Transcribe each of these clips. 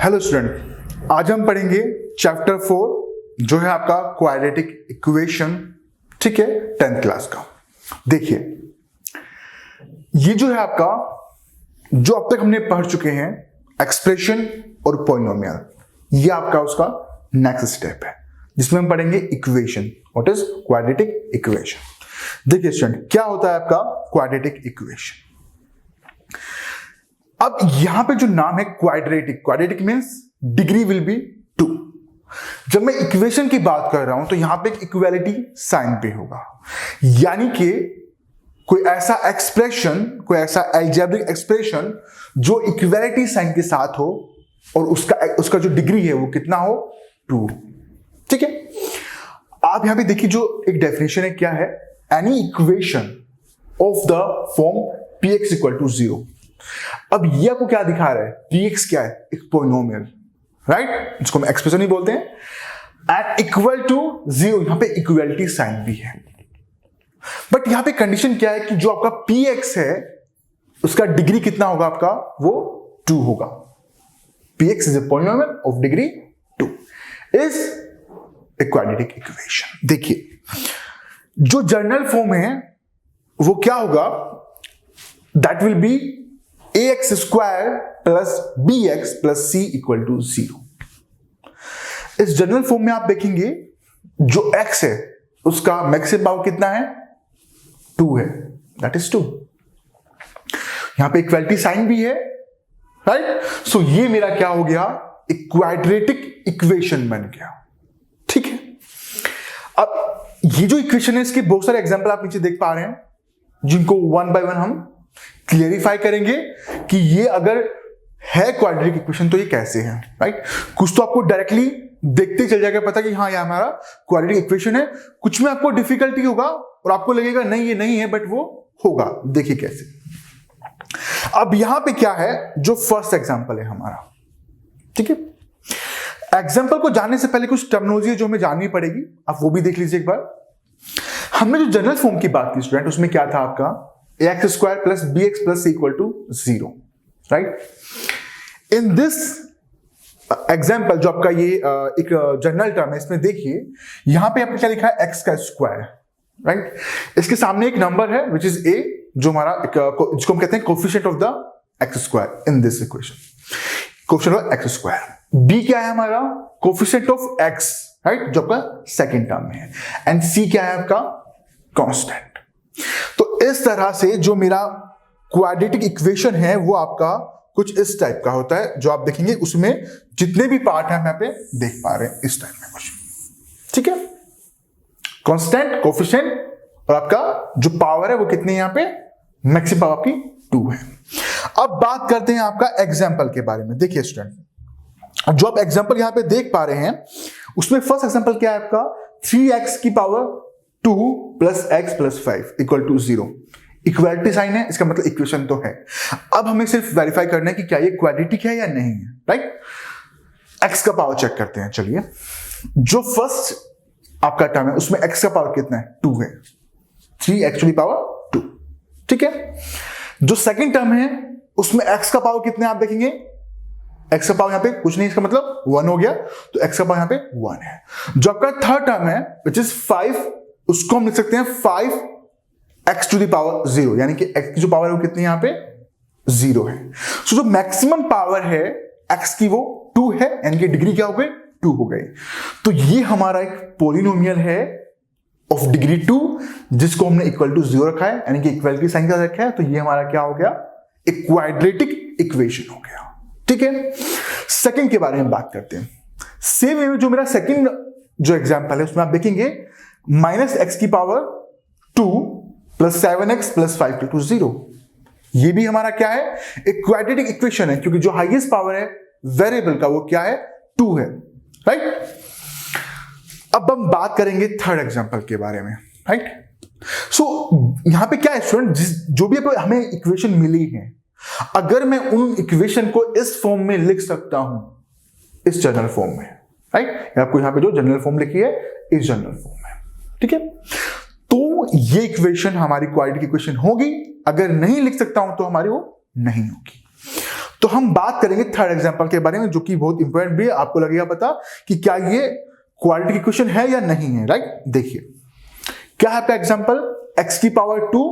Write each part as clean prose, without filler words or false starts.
Hello student, आज हम पढ़ेंगे चैप्टर 4 जो है आपका क्वाड्रेटिक इक्वेशन। ठीक है, 10th क्लास का। देखिए, ये जो है आपका जो अब तक हमने पढ़ चुके हैं एक्सप्रेशन और पॉलिनोमियल, ये आपका उसका नेक्स्ट स्टेप है जिसमें हम पढ़ेंगे equation. What is quadratic equation? देखिए स्टूडेंट, क्या होता है आपका क्वाड्रेटिक इक्वेशन। अब यहां पे जो नाम है quadratic, quadratic means degree will be 2। जब मैं इक्वेशन की बात कर रहा हूं तो यहां पे एक इक्वालिटी साइन पे होगा, यानी कि कोई ऐसा एक्सप्रेशन, कोई ऐसा अलजेब्रिक एक्सप्रेशन जो इक्वालिटी साइन के साथ हो और उसका जो डिग्री है वो कितना हो, 2। ठीक है, आप यहां पे देखिए जो एक डेफिनेशन है, क्या है, any equation of the form px equal to 0। अब ये आपको क्या दिखा रहा है, px क्या है, एक पॉलिनोमियल, राइट, जिसको हम एक्सप्रेशन ही बोलते हैं, एंड इक्वल टू 0। यहां पे इक्वलिटी साइन भी है, बट यहां पे कंडीशन क्या है कि जो आपका px है उसका डिग्री कितना होगा आपका, वो 2 होगा। px is a polynomial of degree 2 is a quadratic equation. देखिए, जो जनरल फॉर्म है वो क्या होगा, that will be ax square plus bx plus c equal to 0। इस जनरल फॉर्म में आप देखेंगे जो x है उसका मैक्सिमम पावर कितना है, 2 है, दैट इज 2। यहां पे इक्वालिटी साइन भी है, राइट। सो ये मेरा क्या हो गया, एक क्वाड्रेटिक इक्वेशन बन गया। ठीक है, अब ये जो इक्वेशन है इसके बहुत सारे एग्जांपल आप नीचे देख पा रहे हैं, जिनको वन बाय वन हम क्लियरिफाई करेंगे कि ये अगर है क्वाड्रेटिक इक्वेशन तो ये कैसे है, राइट। कुछ तो आपको डायरेक्टली देखते चल जाएगा पता कि हाँ ये हमारा क्वाड्रेटिक इक्वेशन है, कुछ में आपको डिफिकल्टी होगा और आपको लगेगा नहीं ये नहीं है, बट वो होगा। देखिए कैसे। अब यहां पे क्या है, जो फर्स्ट एग्जांपल है हमारा, ठीक है। एग्जांपल को जानने से पहले कुछ टर्मिनोलॉजी जो हमें जाननी पड़ेगी, आप वो भी देख लीजिए एक बार। हमने जो जनरल फॉर्म की बात की स्टूडेंट, उसमें क्या था आपका, ax square plus bx plus c equal to 0, right. In this example जो आपका ये एक जनरल टर्म है, इसमें देखिए यहां पे आपने क्या लिखा है, x का स्क्वायर, राइट। इसके सामने एक नंबर है विच इज a, जो हमारा जिसको हम कहते हैं coefficient of the x square in this equation, coefficient of x square. b क्या है हमारा, कोफिशिएंट ऑफ x, राइट, जो आपका सेकेंड टर्म में है, एंड c क्या है आपका, कांस्टेंट। तो इस तरह से जो मेरा क्वाड्रेटिक इक्वेशन है वो आपका कुछ इस टाइप का होता है, जो आप देखेंगे उसमें जितने भी पार्ट हैं हम यहाँ पे देख पा रहे हैं इस टाइप में कुछ, ठीक है। कांस्टेंट, कोफिशिएंट और आपका जो पावर है वो कितनी है, यहाँ पे मैक्सिमम पावर आपकी 2 है। अब बात करते हैं आपका एग्जाम्पल के बारे में। देखिए स्टूडेंट, जो आप एग्जाम्पल यहाँ पे देख पा रहे हैं उसमें फर्स्ट एग्जाम्पल क्या है आपका, 3x की power 2 plus x plus 5 equal to 0। Equality sign है, इसका मतलब इक्वेशन तो है। अब हमें सिर्फ वेरीफाई करना है कि क्या ये क्वाड्रेटिक है या नहीं है, राइट। x का पावर चेक करते हैं। चलिए, जो फर्स्ट आपका टर्म है उसमें x का पावर कितना है, 2 है, 3 एक्चुअली पावर 2, ठीक है। जो सेकंड टर्म है उसमें x का पावर कितना है, आप देखेंगे x का पावर यहां पे कुछ नहीं, इसका मतलब 1 हो गया, तो x का पावर यहां पे 1 है। जो आपका थर्ड टर्म है विच इज 5, उसको हम लिख सकते हैं 5x टू द पावर 0, यानी कि x की जो पावर है वो कितनी यहां पे 0 है। सो जो मैक्सिमम पावर है x की वो 2 है, यानी कि डिग्री क्या हो गई, 2 हो गई। तो ये हमारा एक पॉलिनोमियल है ऑफ डिग्री 2, जिसको हमने इक्वल टू 0 रखा है, यानी कि इक्वलिटी साइन का रखा है। तो ये हमारा क्या हो गया, एक क्वाड्रेटिक इक्वेशन हो गया, ठीक है। सेकंड के बारे में बात करते हैं। सेम वे में जो मेरा सेकंड जो एग्जांपल है उसमें आप देखेंगे माइनस x की power 2 plus 7x plus 5 to 0। ये भी हमारा क्या है, एक क्वाड्रेटिक इक्वेशन है, क्योंकि जो हाईएस्ट पावर है वेरिएबल का वो क्या है, 2 है, राइट। अब हम बात करेंगे थर्ड एग्जांपल के बारे में, राइट। सो यहां पे क्या है स्टूडेंट, जो भी हमें इक्वेशन मिली है, अगर मैं उन इक्वेशन को इस फॉर्म में लिख सकता हूं, इस जनरल फॉर्म में, राइट। आपको यहां पे जो जनरल फॉर्म लिखी है इस जनरल फॉर्म में, ठीक है। तो ये इक्वेशन हमारी क्वाड्रेटिक इक्वेशन होगी। अगर नहीं लिख सकता हूं तो हमारी वो नहीं होगी। तो हम बात करेंगे थर्ड एग्जांपल के बारे में, जो कि बहुत इंपॉर्टेंट भी है। आपको लगेगा पता कि क्या ये क्वाड्रेटिक इक्वेशन है या नहीं है, राइट। देखिए क्या है आपका एग्जांपल, x की power 2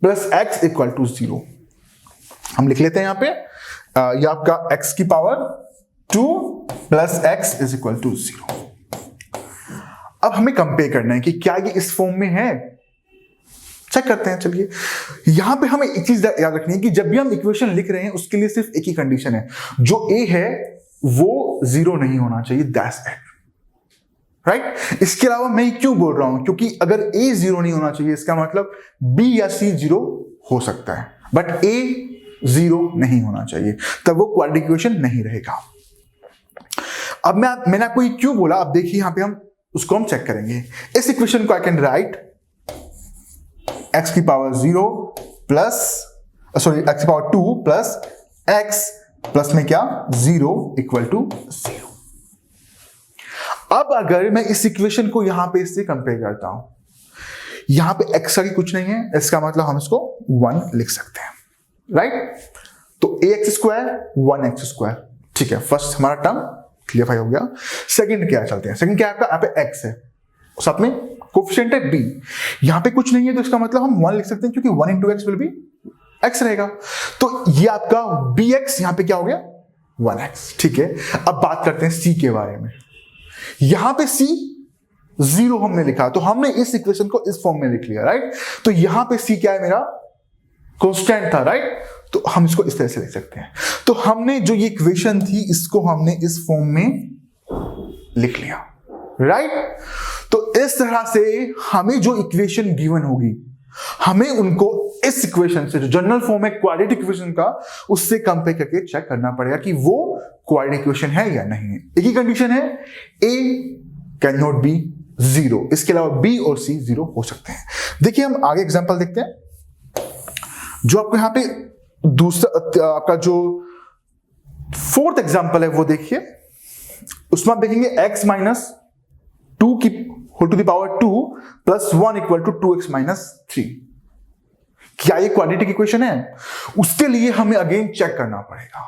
plus x equal to 0। हम लिख लेते हैं यहां पे ये आपका x की power 2 plus x is equal to 0। अब हमें कंपेयर करना है कि क्या ये इस फॉर्म में है, चेक करते हैं। चलिए यहां पे हमें एक चीज याद रखनी है कि जब भी हम इक्वेशन लिख रहे हैं उसके लिए सिर्फ एक ही कंडीशन है, जो a है वो 0 नहीं होना चाहिए, दैट्स इट, राइट। इसके अलावा मैं क्यों बोल रहा हूं, क्योंकि अगर a 0 नहीं होना चाहिए इसका मतलब b या c 0 हो सकता है, बट a 0 नहीं होना चाहिए, तब वो क्वाड्रेटिक इक्वेशन नहीं रहेगा। अब मैंने आपको ये क्यों बोला, अब देखिए यहां पे हम उसको हम चेक करेंगे। इस इक्वेशन को आई कैन राइट x की पावर 0 प्लस x की पावर 2 प्लस x प्लस में क्या 0 इक्वल टू 0। अब अगर मैं इस इक्वेशन को यहां पे इससे कंपेयर करता हूं, यहां पे x की कुछ नहीं है, इसका मतलब हम इसको 1 लिख सकते हैं, राइट। तो ax स्क्वायर 1x स्क्वायर, ठीक है। फर्स्ट हमारा टर्म क्लियरफाई हो गया। सेकंड क्या चलते हैं, सेकंड क्या है आपका, यहाँ पे x है, साथ में कोफिशिएंट है b, यहां पे कुछ नहीं है तो इसका मतलब हम 1 लिख सकते हैं, क्योंकि 1 into x will be x रहेगा। तो ये आपका bx यहां पे क्या हो गया 1x, ठीक है। अब बात करते हैं c के बारे में। यहां पे c 0 हमने लिखा, तो हमने इस इक्वेशन को इस फॉर्म में लिख लिया, राइट। तो यहां पे c क्या है मेरा, कांस्टेंट था, राइट। तो हम इसको इस तरह से लिख सकते हैं। तो हमने जो ये इक्वेशन थी इसको हमने इस फॉर्म में लिख लिया, राइट। तो इस तरह से हमें जो इक्वेशन गिवन होगी हमें उनको इस इक्वेशन से, जो जनरल फॉर्म है क्वाड्रेटिक इक्वेशन का, उससे कंपेयर करके चेक करना पड़ेगा कि वो क्वाड्रेटिक इक्वेशन है या नहीं है। एक ही कंडीशन है, a कैन नॉट बी 0, इसके अलावा b और c 0 हो सकते हैं। देखिए हम आगे एग्जांपल देखते हैं, जो आपको यहां पे दूसरा आपका जो फोर्थ एग्जांपल है वो देखिए। उसमें आप देखेंगे x माइनस 2 की whole to the power 2 plus 1 equal to 2x minus 3। क्या ये क्वाड्रेटिक इक्वेशन है? उसके लिए हमें अगेन चेक करना पड़ेगा।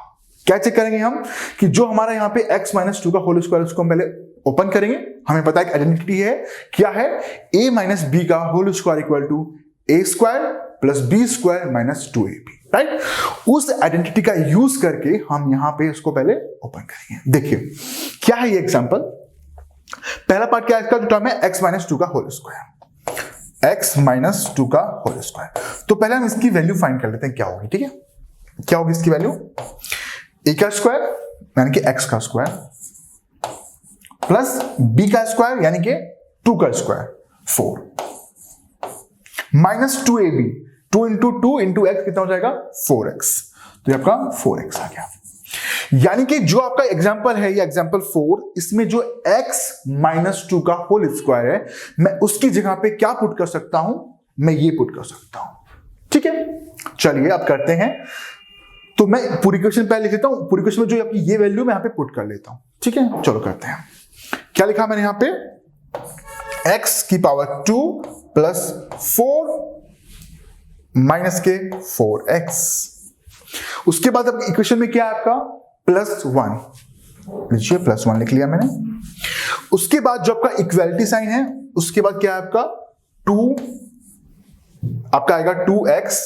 क्या चेक करेंगे हम, कि जो हमारा यहाँ पे x माइनस 2 का होल स्क्वायर, उसको हम पहले ओपन करेंगे। हमें पता है कि आइडेंटिटी है, क्या है, a माइनस बी का whole square equal to a square plus b square minus 2ab, right. उस आइडेंटिटी का यूज करके हम यहां पे इसको पहले ओपन करेंगे। देखिए क्या है ये एग्जांपल। पहला पार्ट क्या है इसका, जो टर्म है x माइनस 2 का होल स्क्वायर, x माइनस 2 का होल स्क्वायर। तो पहले हम इसकी वैल्यू फाइंड कर लेते हैं क्या होगी, ठीक है। क्या होगी इसकी वैल्यू, a का स्क्वायर यानी कि x का स्क्वायर प्लस b का स्क्वायर यानी कि 2 का square 4 minus 2ab, 2 into 2 into x कितना हो जाएगा 4x। तो ये आपका 4x आ गया। यानी कि जो आपका एग्जाम्पल है ये एग्जाम्पल 4, इसमें जो x माइनस 2 का होल स्क्वायर है, मैं उसकी जगह पे क्या पुट कर सकता हूं, मैं ये पुट कर सकता हूं, ठीक है। चलिए अब करते हैं। तो मैं पूरी क्वेश्चन पहले लिख लेता हूं, पूरी क्वेश्चन में जो आपकी ये वैल्यू मैं यहां पे पुट कर लेता हूं, ठीक है। चलो करते हैं। क्या लिखा मैंने यहां पे, x की पावर 2 प्लस 4 माइनस के 4x। उसके बाद अब इक्वेशन में क्या है आपका, प्लस 1, लीजिए प्लस 1 लिख लिया मैंने। उसके बाद जो आपका इक्वालिटी साइन है, उसके बाद क्या है आपका 2, आपका आएगा 2x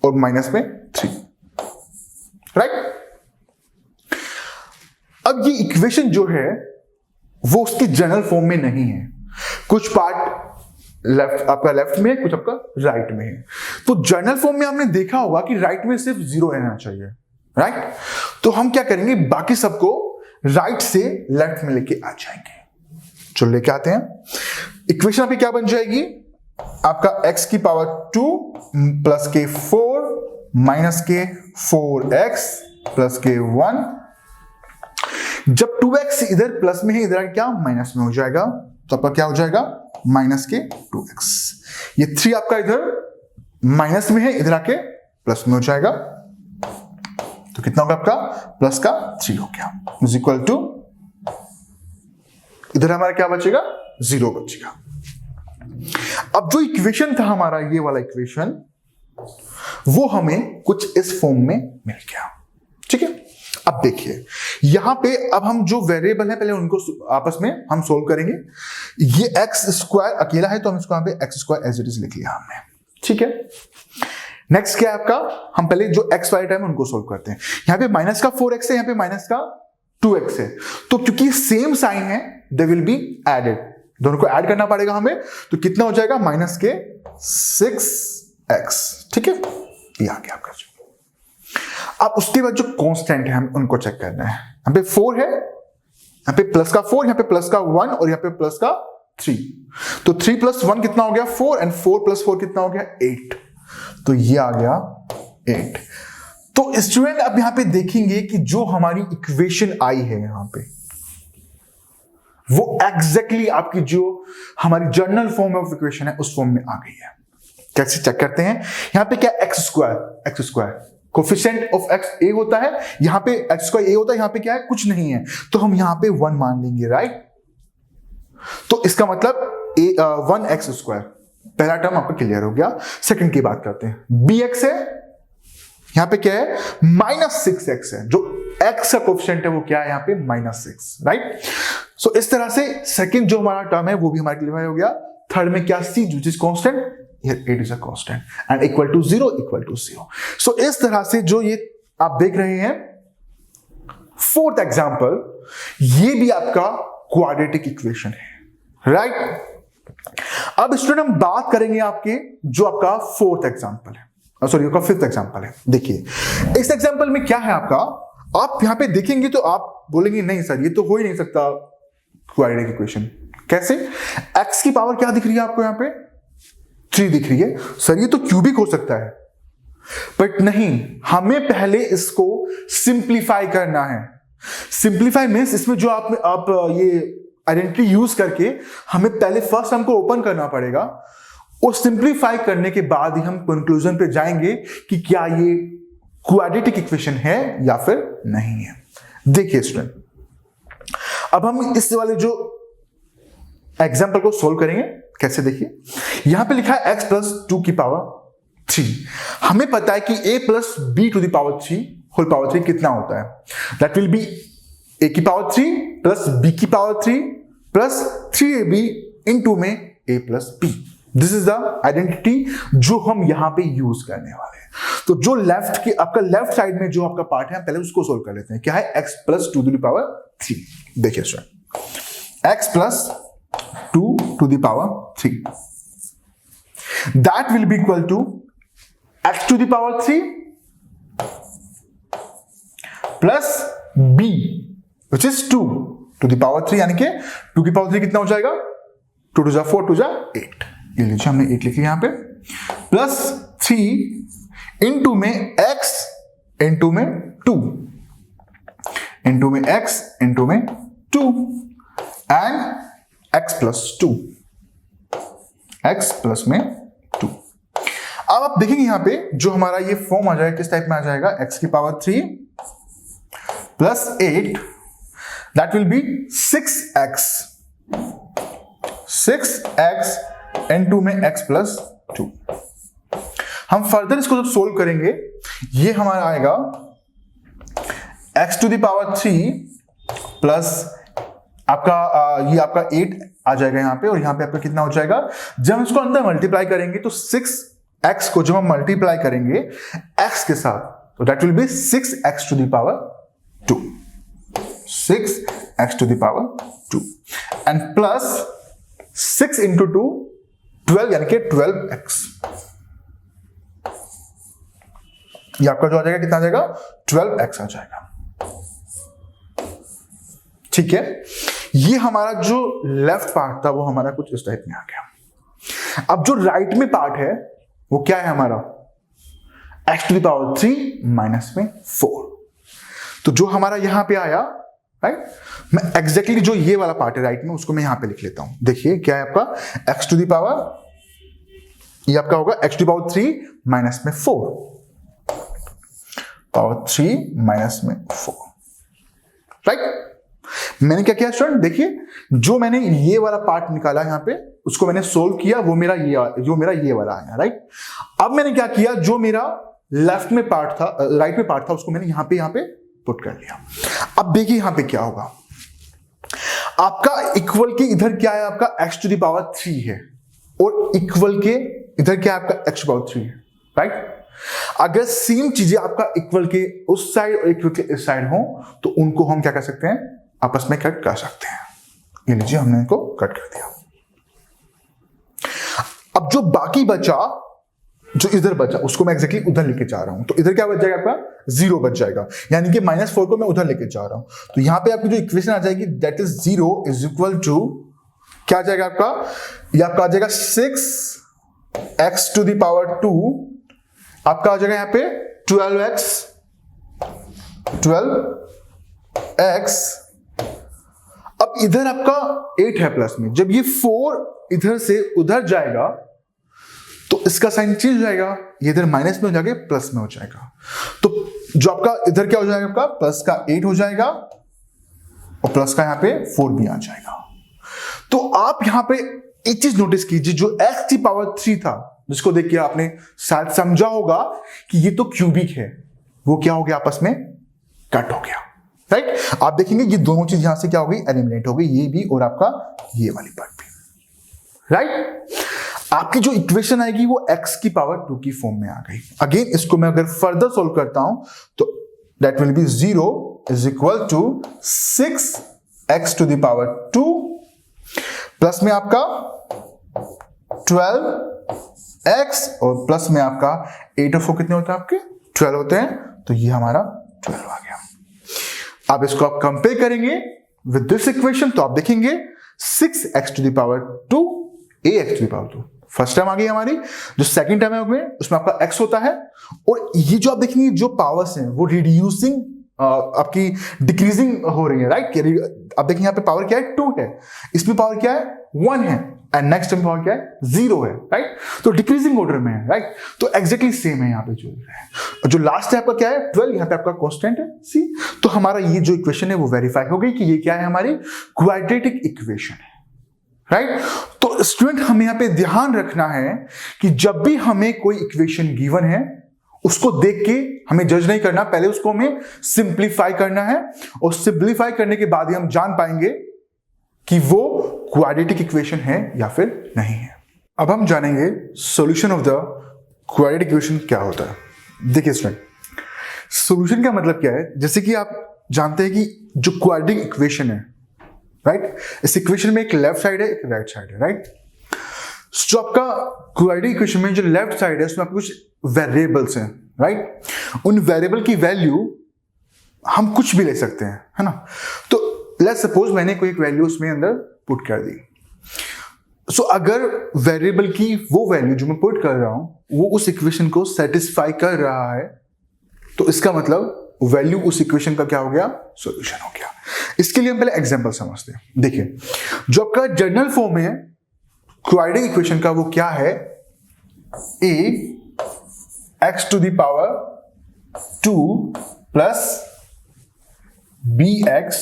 और माइनस में 3, राइट। अब ये इक्वेशन जो है वो उसकी जनरल फॉर्म में नहीं है, कुछ पार्ट लेफ्ट आपका लेफ्ट में है, कुछ आपका राइट में है। तो जनरल फॉर्म में आपने देखा होगा कि राइट में सिर्फ 0 रहना चाहिए, राइट। तो हम क्या करेंगे, बाकी सबको राइट से लेफ्ट में लेके आ जाएंगे। चलो लेके आते हैं। इक्वेशन आपकी क्या बन जाएगी, आपका x की पावर 2 प्लस के 4 माइनस के 4x प्लस के 1। जब 2x इधर प्लस में है, इधर क्या माइनस में हो जाएगा, तो आपका क्या हो जाएगा माइनस के 2x। ये 3 आपका इधर माइनस में है, इधर आके प्लस में हो जाएगा, तो कितना होगा आपका प्लस का 3 हो गया, इज इक्वल टू इधर हमारा क्या बचेगा 0 बचेगा। अब जो इक्वेशन था हमारा ये वाला इक्वेशन, वो हमें कुछ इस फॉर्म में मिल गया। ठीक है, अब देखिए यहां पे अब हम जो वेरिएबल है पहले उनको आपस में हम सोल्व करेंगे। ये एक्स स्क्वायर अकेला है तो हम इसको यहां पे x square as it is लिख लिया हमने। ठीक है, नेक्स्ट क्या है आपका, हम पहले जो एक्स वाले टाइम उनको सोल्व करते हैं। यहां पे माइनस का 4x है, यहां पे माइनस का 2x है, तो क्योंकि सेम साइन है दे विल बी एडेड, दोनों को ऐड करना पड़ेगा हमें। तो कितना हो जाएगा, माइनस के 6x। ठीक है, ये आ गया आपका। अब उसके बाद जो कांस्टेंट है हम उनको चेक करना है। यहां पे 4 है, यहां पे प्लस का 4, यहां पे प्लस का 1 और यहां पे प्लस का 3। तो 3 + 1 कितना हो गया 4, एंड 4 + 4 कितना हो गया 8। तो ये आ गया 8। तो स्टूडेंट अब यहां पे देखेंगे कि जो हमारी इक्वेशन आई है यहां पे वो एग्जैक्टली आपकी जो हमारी जर्नल फॉर्म ऑफ इक्वेशन है उस फॉर्म में आ गई है। कैसे चेक करते हैं, यहां पे क्या x square coefficient of x a होता है, यहां पे एक्स स्क्वायर ए होता है, यहां पे क्या है कुछ नहीं है, तो हम यहां पे 1 मान लेंगे, राइट। तो इसका मतलब 1x², पहला टर्म आपका क्लियर हो गया। सेकंड की बात करते हैं, bx है, यहां पे क्या है -6x है, जो x का कोफिशिएंट है वो क्या है यहाँ पे -6, राइट। सो इस तरह से सेकंड जो हमारा टर्म है वो भी हमारा क्लियर हो गया। थर्ड में क्या c which is constant, here it is a constant and equal to 0 = 0। सो इस तरह से जो ये आप देख रहे हैं फोर्थ एग्जांपल, ये भी आपका क्वाड्रेटिक इक्वेशन है, राइट। अब स्टूडेंट हम बात करेंगे आपके जो आपका फोर्थ एग्जांपल है, सॉरी आपका फिफ्थ एग्जांपल है। देखिए इस एग्जांपल में क्या है आपका, आप यहां पे देखेंगे तो आप बोलेंगे नहीं सर ये तो हो ही नहीं सकता क्वाड्रेटिक इक्वेशन। कैसे, x की पावर क्या दिख रही है आपको यहां पे 3 दिख रही है, सर ये तो क्यूबिक हो सकता है, बट नहीं, हमें पहले इसको सिंप्लीफाई करना है। सिंप्लीफाई मींस इसमें जो आप ये आइडेंटिटी यूज करके हमें पहले फर्स्ट हमको ओपन करना पड़ेगा, और सिंप्लीफाई करने के बाद ही हम कंक्लूजन पे जाएंगे कि क्या ये क्वाड्रेटिक इक्वेशन है या फिर नहीं है। देखिए स्टूडेंट, अब हम इस वाले जो एग्जांपल को सोल्व करेंगे कैसे, देखिए यहां पे लिखा है x + 2 की पावर 3। हमें पता है कि a + b to the power 3 whole power 3 कितना होता है, दैट विल बी a की पावर 3 प्लस b की पावर 3 प्लस 3ab इनटू में a + b। This is the identity जो हम यहां पे यूज करने वाले हैं। तो जो लेफ्ट की आपका लेफ्ट साइड में जो आपका पार्ट है पहले उसको सोल्व कर लेते हैं। क्या है x + 2 to the power 3। देखिए student, x + 2 to the power 3, that will be equal to x to the power 3 plus b which is 2 to the power 3, यानी कि 2 की पावर 3 कितना हो जाएगा 2 2 4 2 8। ये लीजिए हमने 8 लिखी यहां पे, प्लस 3 इनटू में x इनटू में 2 इनटू में x इनटू में 2 एंड x + 2, x प्लस में 2। अब आप देखेंगे यहां पे जो हमारा ये फॉर्म आ जाएगा किस टाइप में आ जाएगा, x की power 3 plus 8, that will B 6x into में x + 2। हम फर्दर इसको जब सोल्व करेंगे ये हमारा आएगा x to the power 3 plus आपका ये आपका 8 आ जाएगा यहां पे, और यहां पे आपका कितना हो जाएगा, जब हम इसको अंदर मल्टीप्लाई करेंगे तो 6x को जब हम मल्टीप्लाई करेंगे x के साथ तो that will B 6x to the power 2, 6x to the power 2 and plus 6 into 2 12, यानी कि 12x। ये आपका जो आ जाएगा कितना आ जाएगा 12x आ जाएगा। ठीक है, ये हमारा जो लेफ्ट पार्ट था वो हमारा कुछ इस टाइप में आ गया। अब जो राइट में पार्ट है वो क्या है हमारा x to the power 3 minus में 4। तो जो हमारा यहां पे आया, राइट, मैं एग्जैक्टली जो ये वाला पार्ट है राइट में उसको मैं यहां पे लिख लेता हूं। देखिए क्या है आपका x to the power, ये आपका होगा x to the power 3 minus में 4, पावर 3 माइनस में 4, राइट। मैंने क्या किया स्टूडेंट, देखिए जो मैंने ये वाला पार्ट निकाला यहां पे उसको मैंने सोल्व किया, वो मेरा ये वाला आया, राइट। अब मैंने क्या किया, जो मेरा लेफ्ट में पार्ट था, राइट में पार्ट था, उसको मैंने यहां पे पुट कर लिया। अब देखिए यहां पे क्या होगा, आपका इक्वल के इधर क्या है, आपका x टू द पावर 3 है, और इक्वल के इधर क्या है, आपका x टू पावर 3 है, राइट। अगर सेम चीजें आपका इक्वल के उस साइड और इक्वल के इस साइड हो तो उनको हम क्या कर सकते हैं, आपस में कट कर सकते हैं। ये लीजिए, हमने इनको कट कर दिया। अब जो बाकी बचा, जो इधर बचा, उसको मैं एग्जैक्टली उधर लेके जा रहा हूं, तो इधर क्या बच जाएगा, आपका 0 बच जाएगा, यानी कि -4 को मैं उधर लेके जा रहा हूं। तो यहां पे आपकी जो इक्वेशन आ जाएगी, that is 0 is equal to क्या आ जाएगा आपका, ये आपका आ जाएगा 6x टू द पावर 2, आपका आ जाएगा यहां पे 12x। अब इधर आपका 8 है प्लस में, जब ये 4 इधर से उधर जाएगा तो इसका साइन चेंज हो जाएगा, ये इधर माइनस में हो जाएगा, प्लस में हो जाएगा। तो जो आपका इधर क्या हो जाएगा, आपका प्लस का 8 हो जाएगा और प्लस का यहां पे 4 भी आ जाएगा। तो आप यहां पे एक चीज नोटिस कीजिए, जो x की पावर 3 था, जिसको देख के आपने शायद समझा होगा कि ये तो क्यूबिक है, वो क्या हो गया, आपस में कट हो गया, राइट। आप देखेंगे ये दोनों चीज यहां से क्या हो गई, एलिमिनेट हो गई, ये भी और आपका ये वाली पार्ट भी, राइट। आपकी जो इक्वेशन आएगी वो x की पावर 2 की फॉर्म में आ गई। अगेन इसको मैं अगर फर्दर सोल्व करता हूं तो that will be 0 is equal to 6x to the power 2 plus में आपका 12x और प्लस में आपका 8 और 4 कितने होते हैं, आपके 12 होते हैं, तो ये हमारा 12 आ गया। अब इसको आप कंपेयर करेंगे विद दिस इक्वेशन, तो आप देखेंगे 6x to the power 2 ax to the power 2 first term आ गई हमारी, जो सेकंड टर्म है उसमें आपका x होता है, और ये जो आप देखेंगे जो पावर्स हैं वो रिड्यूसिंग आपकी डिक्रीजिंग हो रही है, राइट। आप देखेंगे यहाँ पे पावर क्या है, 2 है, इसमें पावर क्या है, 1 है, एंड नेक्स्ट टर्म पावर क्या है, 0 है, राइट। तो डिक्रीजिंग ऑर्डर में है, राइट। तो एग्जैक्टली सेम है यहाँ पे जो है, जो लास्ट है आपका क्या है, 12, यहाँ पे आपका कांस्टेंट है c। तो हमारा ये जो इक्वेशन है वो वेरीफाई हो गई कि ये क्या है, हमारी क्वाड्रेटिक इक्वेशन है, राइट। तो स्टूडेंट हमें यहाँ पे ध्यान रखना है कि जब भी हमें कोई इक्वेशन गिवन है, उसको देख के हमें जज नहीं करना, पहले उसको हमें सिंप्लीफाई करना है, और सिंप्लीफाई करने के बाद ही हम जान पाएंगे कि वो क्वाड्रेटिक इक्वेशन है या फिर नहीं है। अब हम जानेंगे solution of the quadratic equation क्या होता है। देखिए स्टूडेंट, सॉल्यूशन का मतलब क्या है, जैसे कि आप जानते हैं कि जो क्वाड्रेटिक इक्वेशन है, राइट, इस इक्वेशन में एक लेफ्ट साइड है, एक राइट साइड है, राइट। जो आपका क्वाड्रेटिक इक्वेशन में जो लेफ्ट साइड है उसमें आपको कुछ वेरिएबल्स हैं, राइट। उन वेरिएबल की वैल्यू हम कुछ भी ले सकते हैं, है ना। तो लेट्स सपोज मैंने कोई एक वैल्यू उसमें अंदर पुट कर दी, सो अगर वेरिएबल की वो वैल्यू जो मैं पुट कर रहा हूं वो उस इक्वेशन को सेटिस्फाई कर रहा है, तो इसका मतलब वैल्यू उस इक्वेशन का क्या हो गया, सॉल्यूशन हो गया। इसके लिए हम पहले एग्जांपल समझते हैं। देखिए, जो आपका जनरल फॉर्म है क्वाड्रेटिक इक्वेशन का वो क्या है, x to the power 2 plus bx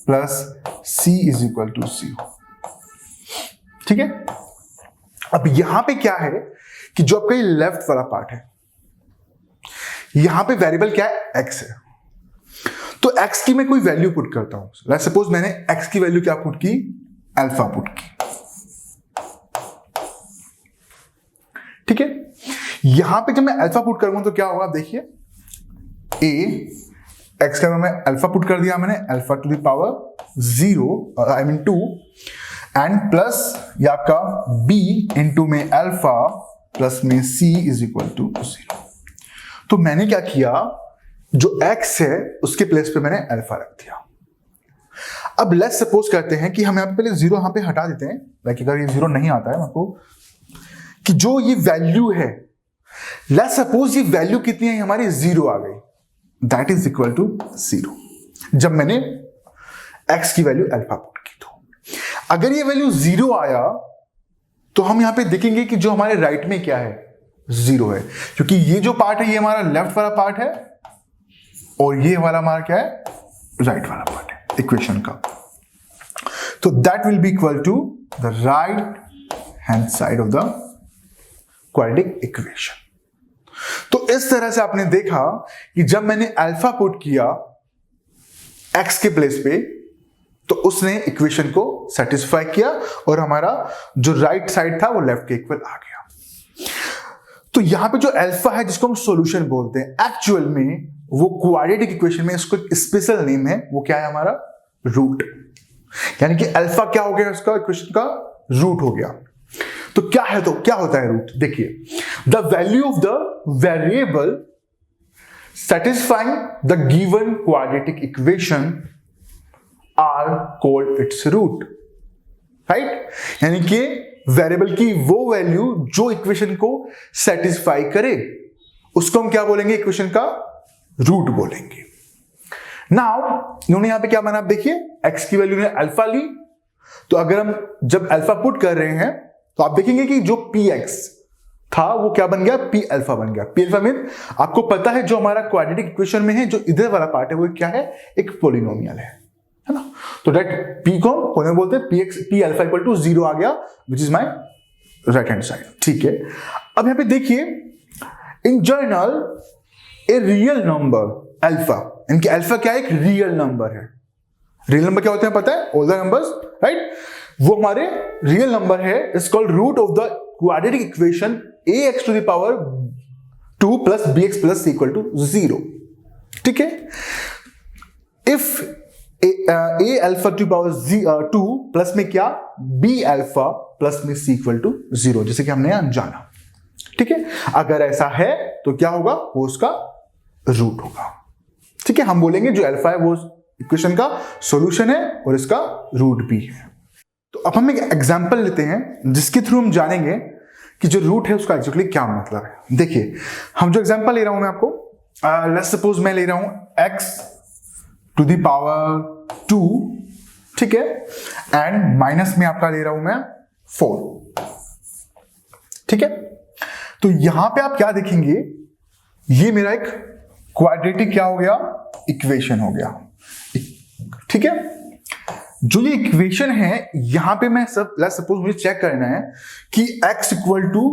plus c is equal to 0, ठीक है। अब यहां पे क्या है कि जो आपका ये लेफ्ट वाला पार्ट है, यहां पे वेरिएबल क्या है, x है। तो x की मैं कोई वैल्यू पुट करता हूं, लेट्स सपोज मैंने x की वैल्यू क्या पुट की, अल्फा पुट की, ठीक है। यहां पे जब मैं अल्फा पुट करूंगा तो क्या होगा, आप देखिए, x का मैं अल्फा पुट कर दिया मैंने, alpha two the power 2 and plus ये आपका b इंटू में अल्फा प्लस में c इज इक्वल टू 0। तो मैंने क्या किया, जो x है उसके प्लेस पे मैंने अल्फा रख दिया। अब लेट्स सपोज करते हैं कि हम यहाँ पे पहले 0 यहाँ पे हटा देते हैं, लाइक अगर ये 0 नहीं आता है आपको, कि जो ये वैल्यू है, लेट्स सपोज ये वैल्यू कितनी है हमारी, 0 आ गई, दैट इज इक्वल टू 0, जब मैंने x की वैल्यू अल्फा पुट की। तो अगर ये वैल्यू 0 आया तो हम यहां पे देखेंगे कि जो हमारे राइट में क्या है, 0 है, क्योंकि ये जो पार्ट है ये हमारा लेफ्ट वाला पार्ट है और ये वाला हमारा क्या है, राइट वाला पार्ट है इक्वेशन का। तो that will be equal to the right hand side of the quadratic equation. तो इस तरह से आपने देखा कि जब मैंने अल्फा पुट किया x के प्लेस पे तो उसने इक्वेशन को सेटिस्फाई किया और हमारा जो राइट साइड था वो लेफ्ट के इक्वल आ गया। तो यहां पे जो अल्फा है जिसको हम सॉल्यूशन बोलते हैं, एक्चुअल में वो क्वाड्रेटिक इक्वेशन में इसको एक स्पेशल नेम है, वो क्या है हमारा रूट। यानी कि अल्फा क्या हो गया, उसका इक्वेशन का रूट हो गया। तो क्या है, तो क्या होता है रूट, देखिए the value of the variable satisfying the given quadratic equation are called its root, right? यानी कि वेरिएबल की वो वैल्यू जो इक्वेशन को सेटिस्फाई करे उसको हम क्या बोलेंगे, इक्वेशन का रूट बोलेंगे। नाउ इन्होंने यहां पे क्या माना, आप देखिए x की वैल्यू ने अल्फा ली, तो अगर हम जब अल्फा पुट कर रहे हैं तो आप देखेंगे कि जो px था वो क्या बन गया, p अल्फा बन गया। p अल्फा मीन आपको पता है जो हमारा क्वाड्रेटिक इक्वेशन में है जो इधर वाला पार्ट है वो क्या है, एक पॉलिनोमियल है ना। तो दैट p को पॉलिनोमियल बोलते हैं, p अल्फा इक्वल टू 0 आ गया which is my right hand side, ठीक है। अब यहां पे देखिए in general a real number alpha, इनके अल्फा क्या है, एक रियल नंबर है। रियल नंबर क्या होते हैं पता है, ऑल द नंबर्स, राइट। वो हमारे रियल नंबर है, is called root of the quadratic equation ax to the power 2 plus bx plus c equal to 0, ठीक है। If a alpha two power 2 plus में क्या, b अल्फा प्लस में c equal to 0, जैसे कि हमने यहां जाना, ठीक है। अगर ऐसा है तो क्या होगा, वो उसका रूट होगा, ठीक है। हम बोलेंगे जो अल्फा है वो इक्वेशन का सॉल्यूशन है और इसका रूट भी है। तो अब हम एक एग्जांपल लेते हैं जिसके थ्रू हम जानेंगे कि जो रूट है उसका एक्चुअली क्या मतलब है। देखिए हम जो एग्जांपल ले रहा हूं मैं आपको, लेट्स सपोज मैं ले रहा हूं x टू द पावर 2, ठीक है, एंड माइनस में आपका ले रहा हूं मैं 4, ठीक है। तो यहां पे आप क्या देखेंगे, ये मेरा एक क्वाड्रेटिक क्या हो गया, इक्वेशन हो गया, ठीक है। जो ये इक्वेशन है यहां पे मैं सब लेट्स सपोज मुझे चेक करना है कि x इक्वल टू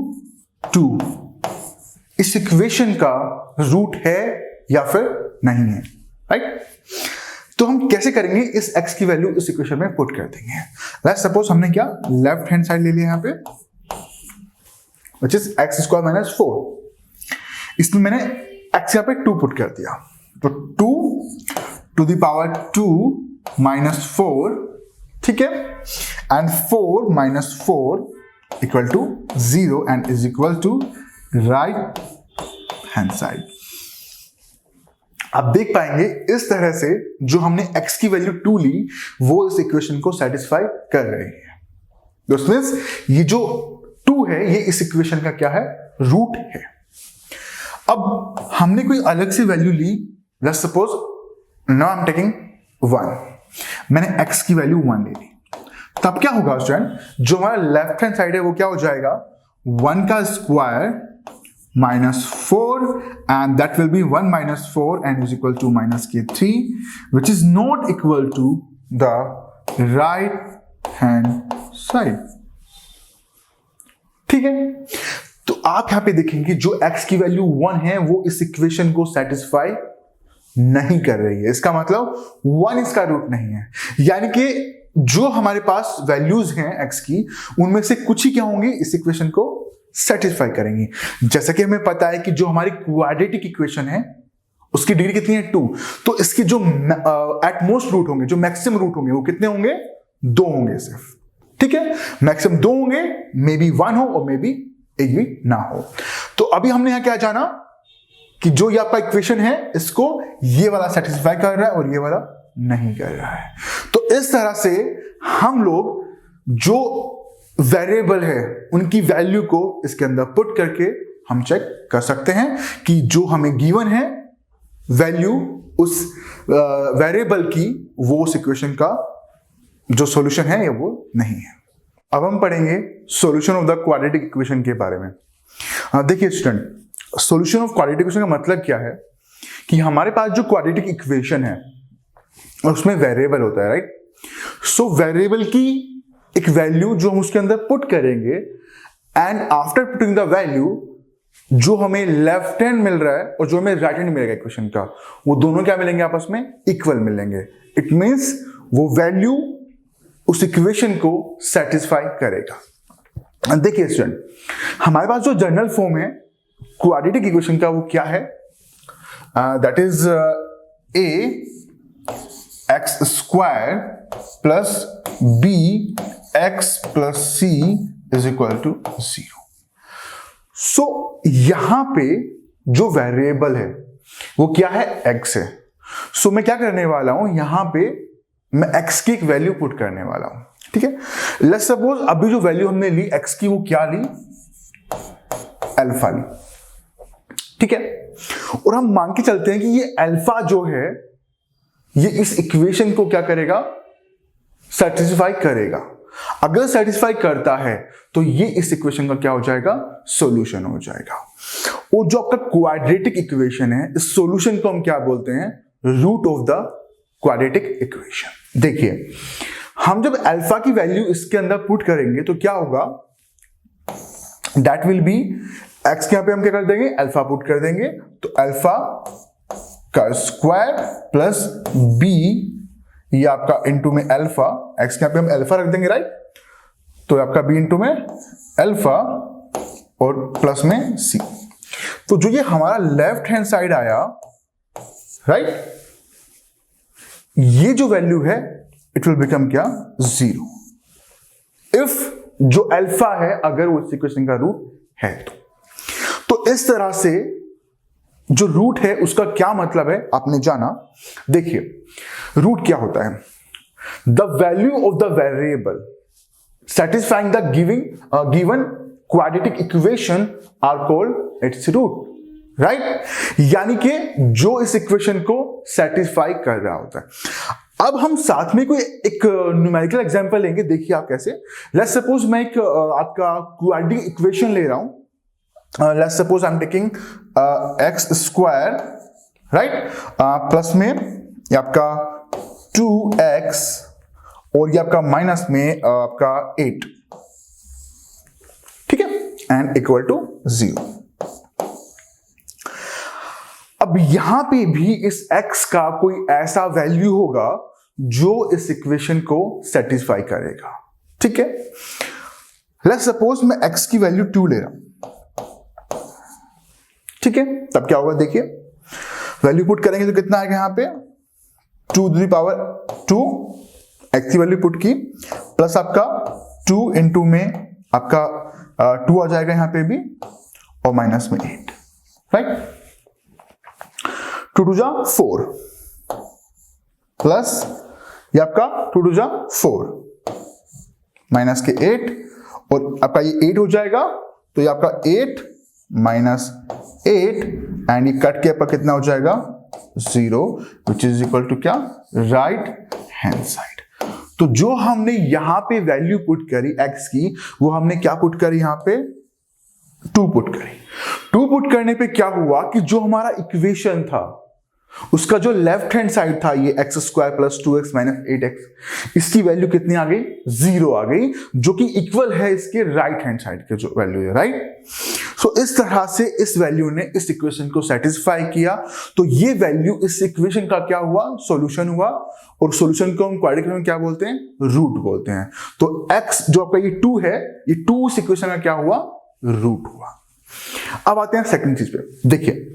2 इस इक्वेशन का रूट है या फिर नहीं है, राइट। तो हम कैसे करेंगे, इस x की वैल्यू इस इक्वेशन में पुट कर देंगे। लेट्स सपोज हमने क्या लेफ्ट हैंड साइड ले लिया यहां पे, which is x square minus 4, इसमें मैंने x यहां पे 2 पुट कर दिया, तो 2 टू द पावर 2 माइनस 4, ठीक है, and 4 minus 4 equal to 0 and is equal to right hand side. आप देख पाएंगे इस तरह से जो हमने x की वैल्यू 2 ली वो इस इक्वेशन को सेटिस्फाई कर रही है। दोस्तों ये जो 2 है ये इस इक्वेशन का क्या है, रूट है। अब हमने कोई अलग से वैल्यू ली, let's suppose now I am taking 1, मैंने x की वैल्यू 1 ले ली, तब क्या होगा स्टूडेंट, जो हमारा लेफ्ट हैंड साइड है वो क्या हो जाएगा, 1 का square minus 4 and that will be 1 minus 4 and is equal to minus के 3 which is not equal to the right hand side, ठीक है। तो आप यहां पे देखेंगे जो x की वैल्यू 1 है वो इस इक्वेशन को सेटिस्फाई नहीं कर रही है, इसका मतलब 1 इसका रूट नहीं है। यानी कि जो हमारे पास वैल्यूज हैं x की उनमें से कुछ ही क्या होंगी इस इक्वेशन को सेटिस्फाई करेंगी। जैसा कि हमें पता है कि जो हमारी क्वाड्रेटिक इक्वेशन है उसकी डिग्री कितनी है 2, तो इसके जो एटमोस्ट रूट होंगे, जो मैक्सिमम रूट होंगे वो कितने होंगे, 2 होंगे सिर्फ, ठीक है। मैक्सिमम 2 होंगे, मे बी 1 हो और मे बी एक भी ना हो। तो अभी हमने यहां क्या जाना कि जो ये आपका इक्वेशन है इसको ये वाला सेटिस्फाई कर रहा है और ये वाला नहीं कर रहा है। तो इस तरह से हम लोग जो वेरिएबल है उनकी वैल्यू को इसके अंदर पुट करके हम चेक कर सकते हैं कि जो हमें गिवन है वैल्यू उस वेरिएबल की वो उस इक्वेशन का जो सॉल्यूशन है या वो नहीं है। अब हम पढ़ेंगे solution of the quadratic equation के बारे में। देखिए student, solution of quadratic equation का मतलब क्या है कि हमारे पास जो क्वाड्रेटिक इक्वेशन है उसमें वेरिएबल होता है, राइट। सो वेरिएबल की एक वैल्यू जो हम उसके अंदर पुट करेंगे and after putting the value, जो हमें लेफ्ट हैंड मिल रहा है और जो हमें राइट हैंड मिलेगा इक्वेशन का, वो दोनों क्या मिलेंगे आपस में, इक्वल मिलेंगे। इट मींस वो वैल्यू उस इक्वेशन को सेटिस्फाई करेगा। देखिए स्टूडेंट, हमारे पास जो जनरल फॉर्म है क्वाड्रेटिक इक्वेशन का, वो क्या है, that is a x square plus b x plus c is equal to 0। So यहां पे जो वेरिएबल है वो क्या है, x है। सो मैं क्या करने वाला हूं, यहां पे मैं x की एक वैल्यू पुट करने वाला हूं, ठीक है। लेट्स सपोज अभी जो वैल्यू हमने ली x की, वो क्या ली, अल्फा ली, ठीक है। और हम मान के चलते हैं कि ये अल्फा जो है ये इस इक्वेशन को क्या करेगा, सेटिस्फाई करेगा। अगर सेटिस्फाई करता है तो ये इस इक्वेशन का क्या हो जाएगा, सॉल्यूशन हो जाएगा। और जो आपका क्वाड्रेटिक इक्वेशन है, इस सॉल्यूशन को हम क्या बोलते हैं, root of the quadratic equation. देखिए, हम जब अल्फा की वैल्यू इसके अंदर पुट करेंगे तो क्या होगा, दैट विल बी एक्स के यहां पे हम क्या कर देंगे, अल्फा पुट कर देंगे, तो अल्फा का स्क्वायर प्लस बी, ये आपका इंटू में अल्फा, एक्स के यहां पे हम अल्फा रख देंगे, राइट, तो आपका बी इंटू में अल्फा और प्लस में सी। तो जो ये हमारा लेफ्ट हैंड साइड आया, राइट, ये जो वैल्यू है इट विल बिकम क्या, 0 इफ जो अल्फा है अगर वो इस इक्वेशन का रूट है तो इस तरह से जो रूट है उसका क्या मतलब है आपने जाना। देखिए, रूट क्या होता है, the value of the variable satisfying the given quadratic equation are called its root, right? यानी कि जो इस इक्वेशन को सेटिस्फाई कर रहा होता है। अब हम साथ में कोई एक न्यूमेरिकल एग्जांपल लेंगे, देखिए आप कैसे। लेट्स सपोज मैं एक आपका क्वाड्रेटिक इक्वेशन ले रहा हूं। Let's suppose I am taking x square, right, plus में ये आपका 2x और ये आपका माइनस में आपका 8, ठीक है, एंड इक्वल टू 0। अब यहां पे भी इस x का कोई ऐसा वैल्यू होगा जो इस इक्वेशन को सेटिस्फाई करेगा, ठीक है। लेट्स सपोज मैं x की वैल्यू 2 ले रहा हूं, ठीक है, तब क्या होगा, देखिए वैल्यू पुट करेंगे तो कितना आएगा, यहां पे 2 to the power 2, एक्स की वैल्यू पुट की, प्लस आपका 2 इंटू में आपका 2 आ जाएगा यहां पे भी, और माइनस में 8, राइट, 2 to the 4 प्लस ये आपका 2 to the 4 माइनस के 8, और आपका ये 8 हो जाएगा, तो ये आपका 8 माइनस 8 एंड ये कट के आपका कितना हो जाएगा, 0, विच इज इक्वल टू क्या, राइट हैंड साइड। तो जो हमने यहां पे वैल्यू पुट करी x की, वो हमने क्या पुट करी, यहां पे 2 पुट करी। 2 पुट करने पे क्या हुआ कि जो हमारा इक्वेशन था उसका जो लेफ्ट हैंड साइड था, ये x square plus 2x minus 8x, इसकी वैल्यू कितनी आ गई, 0 आ गई, जो कि इक्वल है इसके राइट हैंड साइड के जो वैल्यू है, राइट। सो इस तरह से इस वैल्यू ने इस इक्वेशन को सेटिस्फाई किया, तो ये वैल्यू इस इक्वेशन का क्या हुआ, सॉल्यूशन हुआ, और सॉल्यूशन को हम क्वाड्रेटिक में क्या बोलते हैं, रूट बोलते हैं। तो x जो आपका ये 2 है, ये 2 इस इक्वेशन का क्या हुआ, रूट हुआ। अब आते हैं सेकंड चीज पे। देखिए,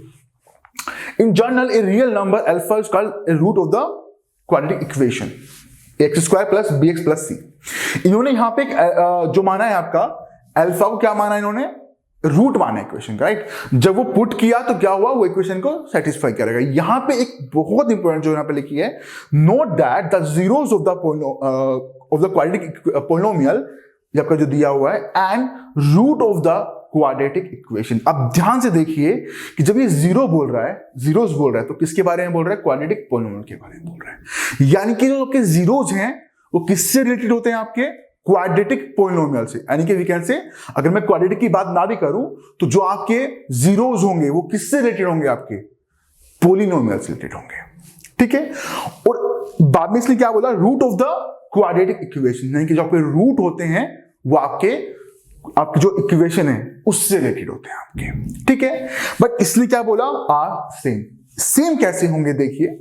in general a real number alpha is called a root of the quadratic equation x square plus bx plus c। इन्होंने यहां पे जो माना है आपका अल्फा को, क्या माना है इन्होंने, रूट माना है इक्वेशन का, राइट। जब वो पुट किया तो क्या हुआ, वो इक्वेशन को सेटिस्फाई करेगा। यहां पे एक बहुत इंपॉर्टेंट जो यहां पे लिखी है, note that the zeros of the quadratic polynomial, आपका जो दिया हुआ है, and root of the quadratic equation. अब ध्यान से देखिए कि जब ये जीरोस बोल रहा है तो किसके बारे में बोल रहा है, क्वाड्रेटिक पोलिनोमियल के बारे में बोल रहा है। यानी कि जो आपके जीरोस हैं वो किससे रिलेटेड होते हैं, आपके क्वाड्रेटिक पोलिनोमियल से। यानी कि वी कैन से, अगर मैं क्वाड्रेटिक की बात ना भी करूं तो जो आपके जीरोस होंगे वो किससे रिलेटेड होंगे, आपके पोलिनोमियल से रिलेटेड होंगे, ठीक है। और बाद में इसलिए क्या बोला, root of the quadratic equation, यानी कि जो आपके रूट होते हैं वो आपके आपकी जो इक्वेशन है उससे रिलेटेड होते हैं आपके, ठीक है। बट इसलिए क्या बोला, आर सेम। सेम कैसे होंगे, देखिए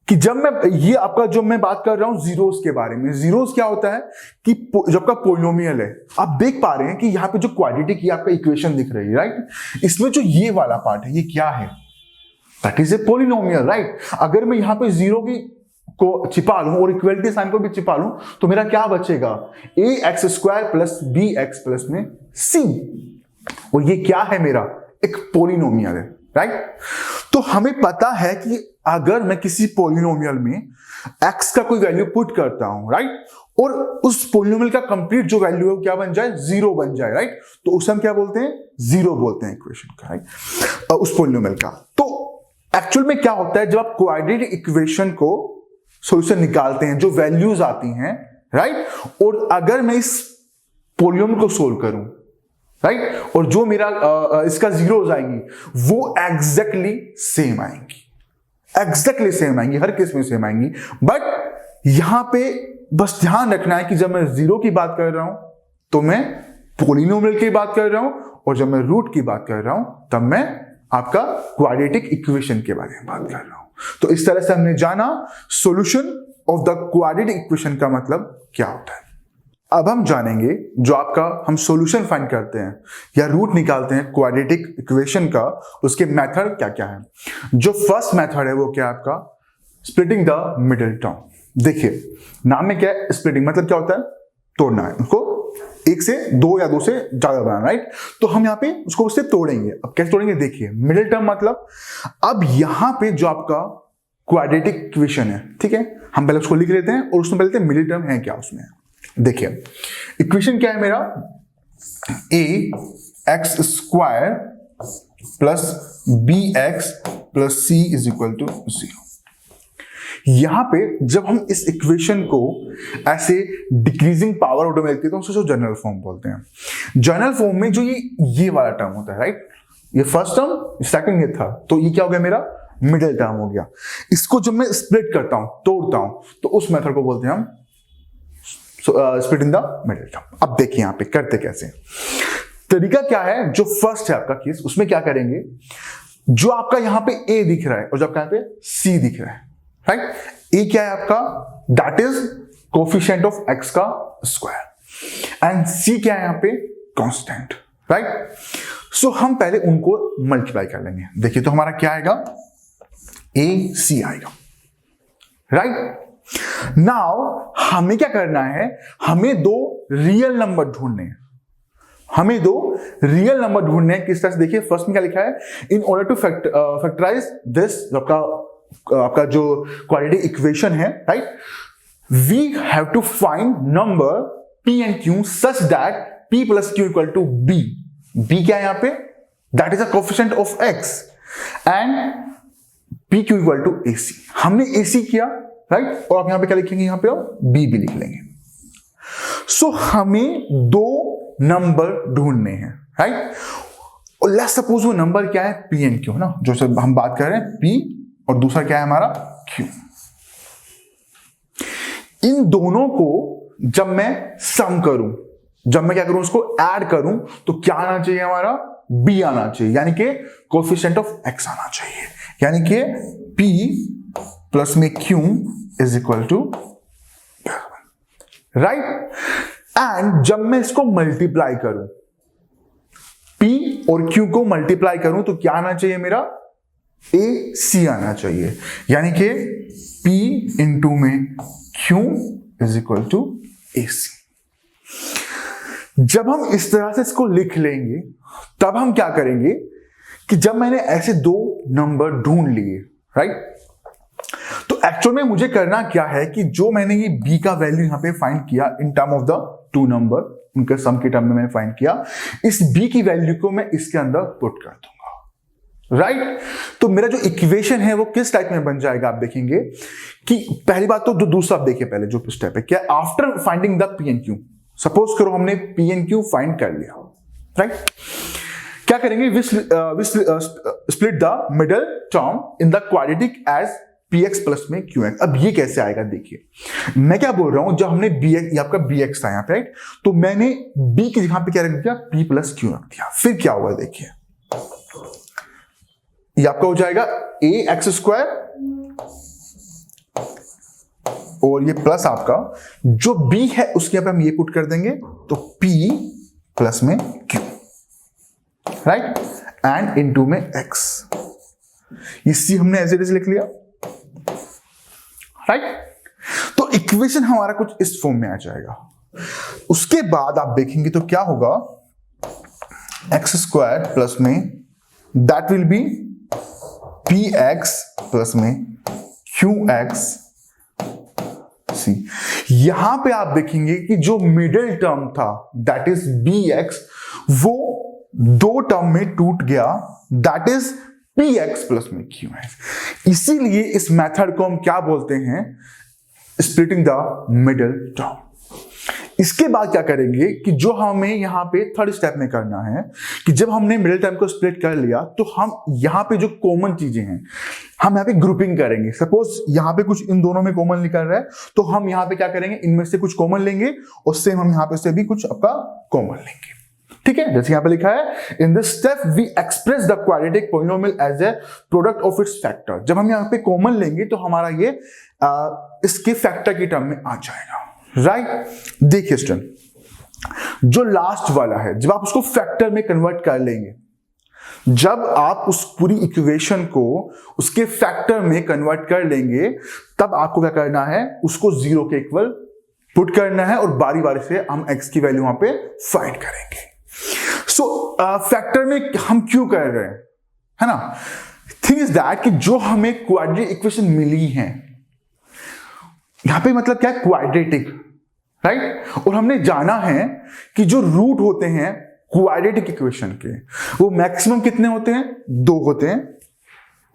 कि जब मैं ये आपका जो मैं बात कर रहा हूं जीरोस के बारे में, जीरोस क्या होता है कि जब आपका पोलिनोमियल है, आप देख पा रहे हैं कि यहाँ पे जो क्वाड्रेटिक ये आपका इक्वेशन दिख रही है, राइट। इसमें जो ये वाला पार्ट है ये क्या है, that is A polynomial, right. अगर मैं यहाँ पे जीरो की को छिपा लूं और इक्वलिटी साइन को भी छिपा लूं तो मेरा क्या बचेगा, a x square plus b x plus में सी, और ये क्या है, मेरा एक पोलिनोमियल है, राइट। तो हमें पता है कि अगर मैं किसी पोलिनोमियल में x का कोई वैल्यू पुट करता हूं, राइट, और उस पोलिनोमियल का कंप्लीट जो वैल्यू है क्या बन जाए, जीरो बन जाए, राइट, तो उसे हम क्या बोलते हैं, जीरो बोलते हैं इक्वेशन का, राइट, उस पोलिनोमियल का। तो एक्चुअल में क्या होता है, जब आप क्वाड्रेटिक इक्वेशन को सॉल्यूशन निकालते हैं, जो वैल्यूज आती हैं, राइट, और अगर मैं इस पोलिनोमियल को सोल्व करूं, राइट, और जो मेरा इसका जीरोज आएंगी वो एग्जैक्टली सेम आएंगी, एग्जैक्टली सेम आएंगी, हर केस में सेम आएंगी। बट यहां पे बस ध्यान रखना है कि जब मैं जीरो की बात कर रहा हूं तो मैं पोलिनोमियल की बात कर रहा हूं, और जब मैं रूट की बात कर रहा हूं तब मैं आपका क्वाड्रेटिक इक्वेशन के बारे में बात कर रहा हूं। तो इस तरह से हमने जाना solution of the quadratic equation का मतलब क्या होता है। अब हम जानेंगे जो आपका हम सॉल्यूशन फाइंड करते हैं या रूट निकालते हैं क्वाड्रेटिक इक्वेशन का, उसके मेथड क्या क्या है। जो फर्स्ट मेथड है वो क्या है आपका, स्प्लिटिंग द मिडिल टर्म। देखिए नाम में क्या है, स्प्लिटिंग मतलब क्या होता है, तोड़ना है, उसको एक से दो या दो से ज्यादा बनाना, राइट। तो हम यहाँ पे उसको उससे तोड़ेंगे। अब कैसे तोड़ेंगे, देखिए मिडिल टर्म मतलब, अब यहां पे जो आपका क्वाड्रेटिक इक्वेशन है, ठीक है, हम पहले उसको लिख लेते हैं और उसमें पहले मिडिल टर्म है क्या उसमें। देखिए इक्वेशन क्या है मेरा, a x square plus b x plus c is equal to 0। यहां पे जब हम इस इक्वेशन को ऐसे डिक्रीजिंग पावर ऑर्डर में लिखते हैं तो उसको जनरल फॉर्म बोलते हैं। जनरल फॉर्म में जो ये वाला टर्म होता है, राइट, ये फर्स्ट टर्म, सेकंड ये था, तो ये क्या हो गया मेरा मिडिल टर्म हो गया। इसको जब मैं स्प्लिट करता हूं, तोड़ता हूं, तो उस मेथड को बोलते हैं हम split in the middle term. अब देखिए यहां पे करते कैसे, तरीका क्या है। जो फर्स्ट है आपका केस, उसमें क्या करेंगे, जो आपका यहां पे ए दिख रहा है और जो आपका यहां पे सी दिख रहा है, राइट, ए क्या है आपका, that is coefficient of x का स्क्वायर, एंड सी क्या है यहां पे, कांस्टेंट, राइट। सो हम पहले उनको मल्टीप्लाई कर लेंगे। देखिए तो हमारा क्या आएगा, ए सी आएगा, राइट। नाउ हमें क्या करना है, हमें दो रियल नंबर ढूंढने हैं, हमें दो रियल नंबर ढूंढने हैं। किस तरह से, देखिए फर्स्ट में क्या लिखा है, in order to factorise this, आपका जो क्वाड्रेटिक इक्वेशन है, right, we have to find number p and q such that p plus q equal to b। b क्या है यहां पे, that is a coefficient of x, and p q equal to ac। हमने ac किया, right, और आप यहां पे क्या लिखेंगे, यहां पे आप b भी लिख लेंगे। सो हमें दो नंबर ढूंढने हैं, राइट, और लेट्स सपोज वो नंबर क्या है, p एंड q ना, जो सब हम बात कर रहे हैं p, और दूसरा क्या है हमारा q। इन दोनों को जब मैं सम करूं, जब मैं क्या करूं, उसको ऐड करूं, तो क्या आना चाहिए हमारा, b आना चाहिए, यानी कि कोफिशिएंट ऑफ x आना चाहिए, यानी कि p प्लस में q is equal to, right. And जब मैं इसको मल्टीप्लाई करूं, p और q को मल्टीप्लाई करूं, तो क्या आना चाहिए मेरा, a c आना चाहिए, यानी कि p इंटू में q is equal to ac। जब हम इस तरह से इसको लिख लेंगे, तब हम क्या करेंगे कि जब मैंने ऐसे दो नंबर ढूंढ लिए, राइट, तो एक्चुअल में मुझे करना क्या है कि जो मैंने ये b का वैल्यू यहां पे फाइंड किया in term of the two number, उनके सम के टर्म में मैंने फाइंड किया, इस b की वैल्यू को मैं इसके अंदर पुट कर दूंगा, राइट। तो मेरा जो इक्वेशन है वो किस टाइप में बन जाएगा, आप देखेंगे कि पहली बात तो जो दूसरा आप देखिए, पहले जो स्टेप है क्या, after finding the p and q, suppose करो हमने p एंड q फाइंड कर लिया, राइट, क्या करेंगे, we split the middle term in the quadratic as px plus में qx। अब ये कैसे आएगा देखिए, मैं क्या बोल रहा हूं, जब हमने bx, ये आपका bx था यहाँ पे राइट, तो मैंने b की जगह पे क्या रख दिया, p प्लस q रख दिया। फिर क्या होगा देखिए, ये आपका हो जाएगा ax स्क्वायर और ये प्लस आपका जो b है उसके यहाँ पे हम ये पुट कर देंगे तो p प्लस में q राइट, एंड इनटू में x। ये c हमने एज इट इज लिख लिया राइट। तो इक्वेशन हमारा कुछ इस फॉर्म में आ जाएगा। उसके बाद आप देखेंगे तो क्या होगा, x स्क्वायर प्लस में that will B px plus में qx c। यहां पे आप देखेंगे कि जो मिडिल टर्म था दैट इज bx, वो दो टर्म में टूट गया, दैट इज px प्लस में qx। इसीलिए इस मेथड को हम क्या बोलते हैं, स्प्लिटिंग द मिडिल टर्म। इसके बाद क्या करेंगे कि जो हमें यहां पे थर्ड स्टेप में करना है कि जब हमने मिडिल टर्म को स्प्लिट कर लिया तो हम यहां पे जो कॉमन चीजें हैं हम यहां पे ग्रुपिंग करेंगे। सपोज यहां पे कुछ इन दोनों में कॉमन निकल रहा है तो हम यहां पे क्या करेंगे, इनमें से कुछ कॉमन लेंगे और सेम हम यहां पे से भी कुछ आपका कॉमन लेंगे। ठीक है, जैसे यहां पे लिखा है in this step we express the quadratic polynomial as a product of its factor. जब हम यहां पे कॉमन लेंगे तो हमारा ये इसके फैक्टर की टर्म में आ जाएगा राइट। देखिए स्टूडेंट, जो लास्ट वाला है जब आप उसको फैक्टर में कन्वर्ट कर लेंगे, जब आप उस पूरी इक्वेशन को उसके फैक्टर में कन्वर्ट कर लेंगे तब आपको क्या करना है, उसको जीरो के इक्वल पुट करना है और बारी बारी से हम x की वैल्यू वहां पे फाइंड करेंगे। सो फैक्टर में हम क्यों कर रहे हैं, है ना। थिंग इज दैट कि जो हमें क्वाड्रेटिक इक्वेशन मिली है यहां पे मतलब क्या, क्वाड्रेटिक राइट। और हमने जाना है कि जो रूट होते हैं क्वाड्रेटिक इक्वेशन के वो मैक्सिमम कितने होते हैं, 2 होते हैं,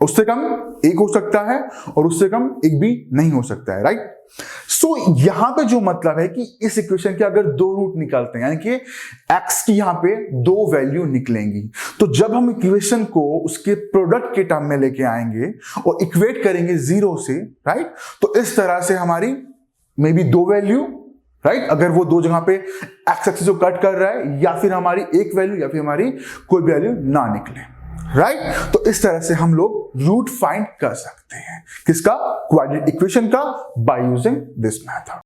उससे कम 1 हो सकता है और उससे कम 1 भी नहीं हो सकता है राइट। सो यहां पे जो मतलब है कि इस इक्वेशन के अगर 2 रूट निकालते हैं यानी कि x की यहां पे 2 वैल्यू निकलेंगी, तो जब हम इक्वेशन को उसके प्रोडक्ट के टर्म में लेके आएंगे और इक्वेट करेंगे 0 से राइट, तो इस तरह से हमारी मे बी 2 वैल्यू राइट, अगर वो 2 जगह पे एक्स एक्सिस को कट कर रहा है या फिर हमारी एक वैल्यू या फिर हमारी कोई वैल्यू ना निकले राइट। तो इस तरह से हम लोग रूट फाइंड कर सकते हैं किसका, क्वाड्रेटिक इक्वेशन का, बाय यूजिंग दिस मेथड।